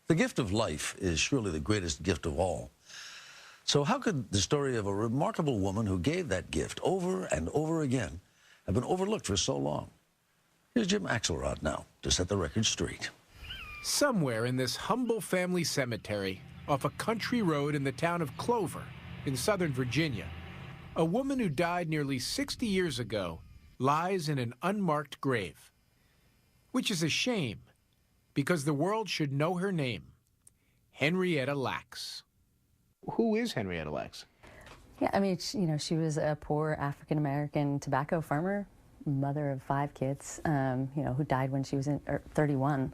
The gift of life is surely the greatest gift of all. So how could the story of a remarkable woman who gave that gift over and over again have been overlooked for so long? Here's Jim Axelrod now to set the record straight. Somewhere in this humble family cemetery off a country road in the town of Clover in Southern Virginia, a woman who died nearly 60 years ago lies in an unmarked grave, which is a shame because the world should know her name, Henriette Lacks. Who is Henriette Lacks? Yeah, I mean, she was a poor African-American tobacco farmer, mother of 5 kids, who died when she was 31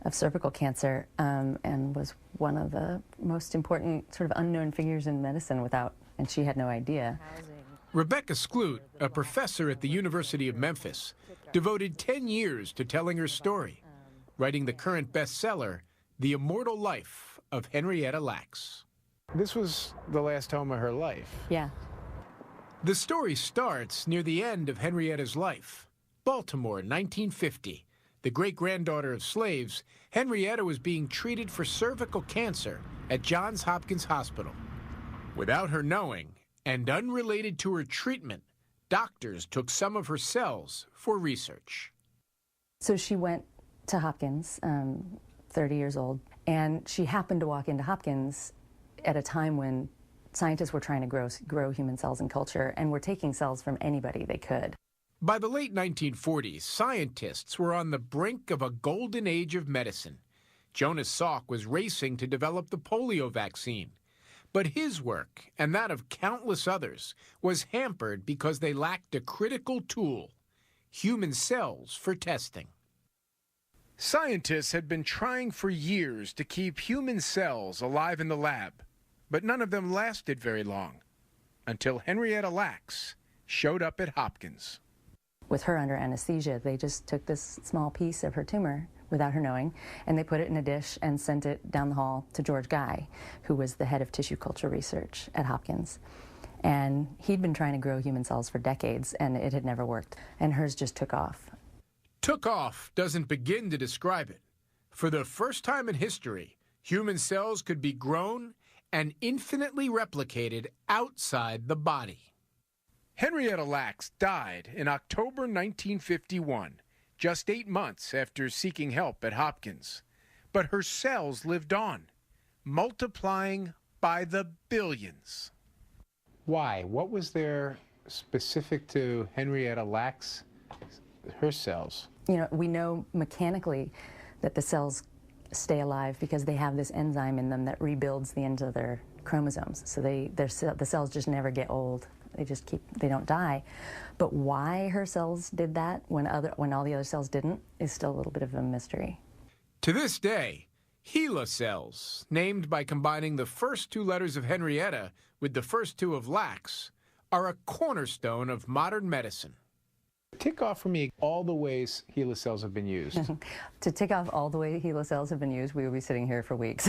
of cervical cancer, and was one of the most important sort of unknown figures in medicine and she had no idea. Rebecca Skloot, a professor at the University of Memphis, devoted 10 years to telling her story, writing the current bestseller, The Immortal Life of Henriette Lacks. This was the last home of her life. Yeah. The story starts near the end of Henriette's life. Baltimore, 1950. The great-granddaughter of slaves, Henriette was being treated for cervical cancer at Johns Hopkins Hospital. Without her knowing, and unrelated to her treatment, doctors took some of her cells for research. So she went to Hopkins, 30 years old, and she happened to walk into Hopkins at a time when scientists were trying to grow human cells and culture and were taking cells from anybody they could. By the late 1940s, scientists were on the brink of a golden age of medicine. Jonas Salk was racing to develop the polio vaccine. But his work, and that of countless others, was hampered because they lacked a critical tool, human cells for testing. Scientists had been trying for years to keep human cells alive in the lab, but none of them lasted very long, until Henriette Lacks showed up at Hopkins. With her under anesthesia, they just took this small piece of her tumor without her knowing, and they put it in a dish and sent it down the hall to George Guy, who was the head of tissue culture research at Hopkins. And he'd been trying to grow human cells for decades, and it had never worked. And hers just took off. Took off doesn't begin to describe it. For the first time in history, human cells could be grown and infinitely replicated outside the body. Henriette Lacks died in October 1951, just 8 months after seeking help at Hopkins. But her cells lived on, multiplying by the billions. Why? What was there specific to Henriette Lacks, her cells? We know mechanically that the cells stay alive because they have this enzyme in them that rebuilds the ends of their chromosomes. So the cells just never get old. They don't die. But why her cells did that when all the other cells didn't is still a little bit of a mystery. To this day, HeLa cells, named by combining the first 2 letters of Henriette with the first 2 of Lacks, are a cornerstone of modern medicine. Tick off for me all the ways HeLa cells have been used. To tick off all the way HeLa cells have been used, we would be sitting here for weeks.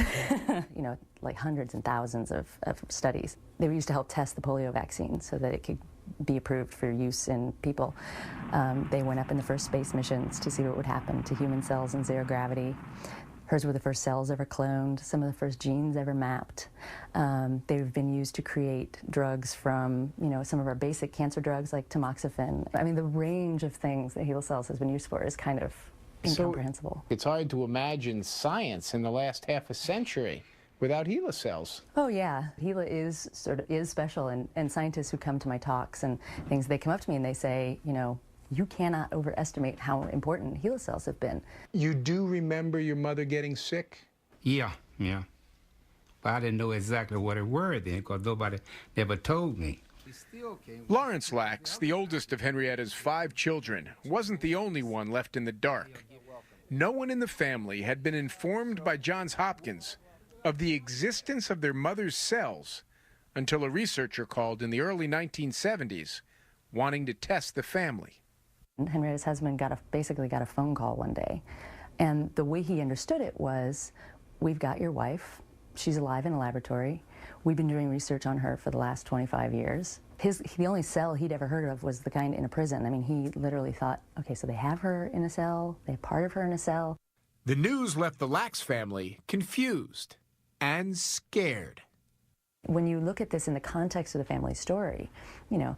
Like hundreds and thousands of studies. They were used to help test the polio vaccine so that it could be approved for use in people. They went up in the first space missions to see what would happen to human cells in 0 gravity. Hers were the first cells ever cloned, some of the first genes ever mapped. They've been used to create drugs from, some of our basic cancer drugs like tamoxifen. I mean, the range of things that HeLa cells has been used for is kind of incomprehensible. So it's hard to imagine science in the last half a century without HeLa cells. Oh yeah, HeLa is special, and scientists who come to my talks and things, they come up to me and they say, you cannot overestimate how important HeLa cells have been. You do remember your mother getting sick? Yeah. But I didn't know exactly what it were then because nobody never told me. Lawrence Lacks, the oldest of Henriette's 5 children, wasn't the only one left in the dark. No one in the family had been informed by Johns Hopkins of the existence of their mother's cells until a researcher called in the early 1970s wanting to test the family. Henriette's husband basically got a phone call one day, and the way he understood it was, we've got your wife, she's alive in a laboratory, we've been doing research on her for the last 25 years. The only cell he'd ever heard of was the kind in a prison. I mean, he literally thought, okay, so they have her in a cell, they have part of her in a cell. The news left the Lacks family confused and scared. When you look at this in the context of the family story, you know,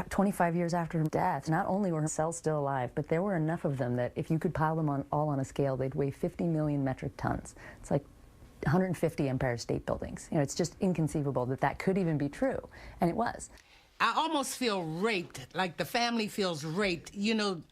25 years after her death, not only were her cells still alive, but there were enough of them that if you could pile them all on a scale, they'd weigh 50 million metric tons. It's like 150 Empire State Buildings. You know, it's just inconceivable that that could even be true, and it was. I almost feel raped, like the family feels raped. You know,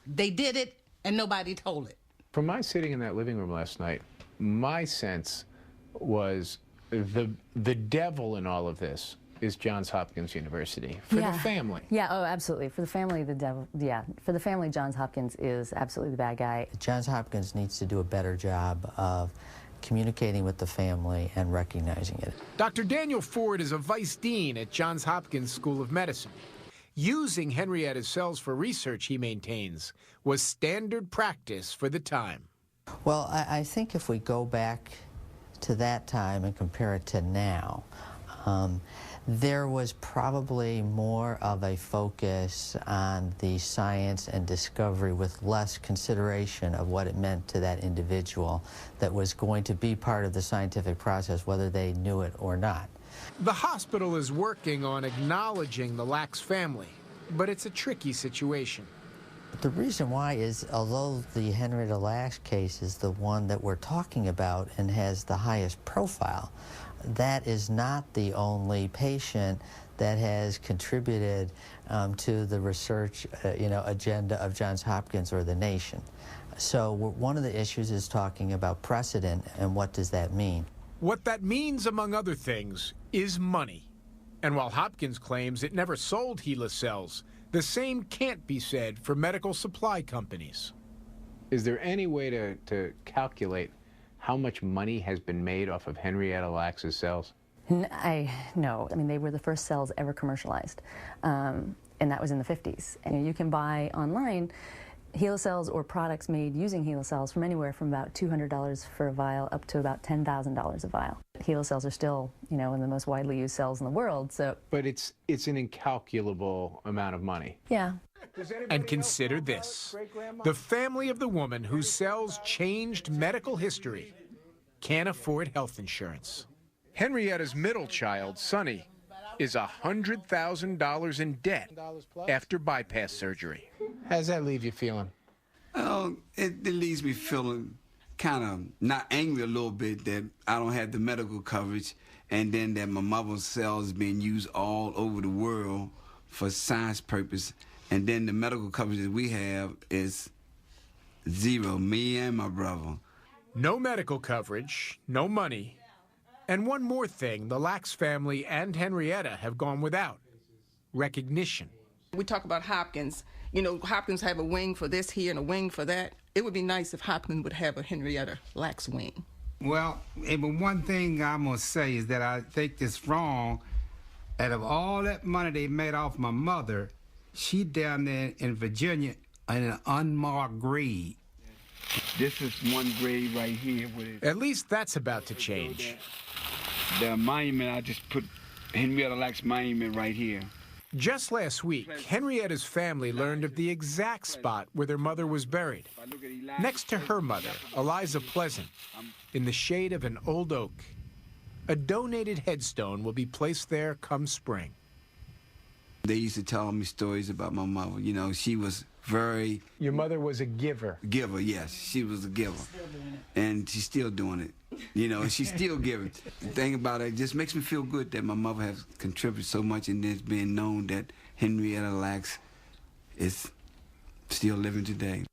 they did it and nobody told it. From my sitting in that living room last night, my sense was the devil in all of this is Johns Hopkins University for the family. Yeah, oh, absolutely. For the family, the devil, yeah. For the family, Johns Hopkins is absolutely the bad guy. Johns Hopkins needs to do a better job of communicating with the family and recognizing it. Dr. Daniel Ford is a vice dean at Johns Hopkins School of Medicine. Using Henrietta's cells for research, he maintains, was standard practice for the time. Well, I think if we go back to that time and compare it to now, there was probably more of a focus on the science and discovery with less consideration of what it meant to that individual that was going to be part of the scientific process, whether they knew it or not. The hospital is working on acknowledging the Lacks family, but it's a tricky situation. The reason why is, although the Henriette Lacks case is the one that we're talking about and has the highest profile, that is not the only patient that has contributed to the research agenda of Johns Hopkins or the nation. So one of the issues is talking about precedent, and what does that mean? What that means, among other things, is money. And while Hopkins claims it never sold HeLa cells, the same can't be said for medical supply companies. Is there any way to calculate how much money has been made off of Henriette Lacks' cells? No. I mean, they were the first cells ever commercialized, and that was in the 50s. And you can buy online HeLa cells or products made using HeLa cells from anywhere from about $200 for a vial up to about $10,000 a vial. HeLa cells are still, one of the most widely used cells in the world, so. But it's an incalculable amount of money. Yeah. And consider this. The family of the woman whose cells changed medical history can't afford health insurance. Henrietta's middle child, Sonny, is $100,000 in debt after bypass surgery. How does that leave you feeling? It leaves me feeling kind of not angry a little bit that I don't have the medical coverage, and then that my mother's cells is being used all over the world for science purpose, and then the medical coverage that we have is zero, me and my brother. No medical coverage, no money, and one more thing the Lacks family and Henrietta have gone without: recognition. We talk about Hopkins. Hopkins have a wing for this here and a wing for that. It would be nice if Hopkins would have a Henriette Lacks wing. Well, but one thing I must say is that I think it's wrong. Out of all that money they made off my mother, she down there in Virginia in an unmarked grave. This is one grave right here. At least that's about to change. The monument, I just put Henriette Lacks monument right here. Just last week, Henrietta's family learned of the exact spot where their mother was buried, next to her mother, Eliza Pleasant, in the shade of an old oak. A donated headstone will be placed there come spring. They used to tell me stories about my mother. She was very... Your mother was a giver. Giver, yes. She was a giver. And she's still doing it. She's still giving. The thing about it just makes me feel good that my mother has contributed so much, and it's being known that Henriette Lacks is still living today.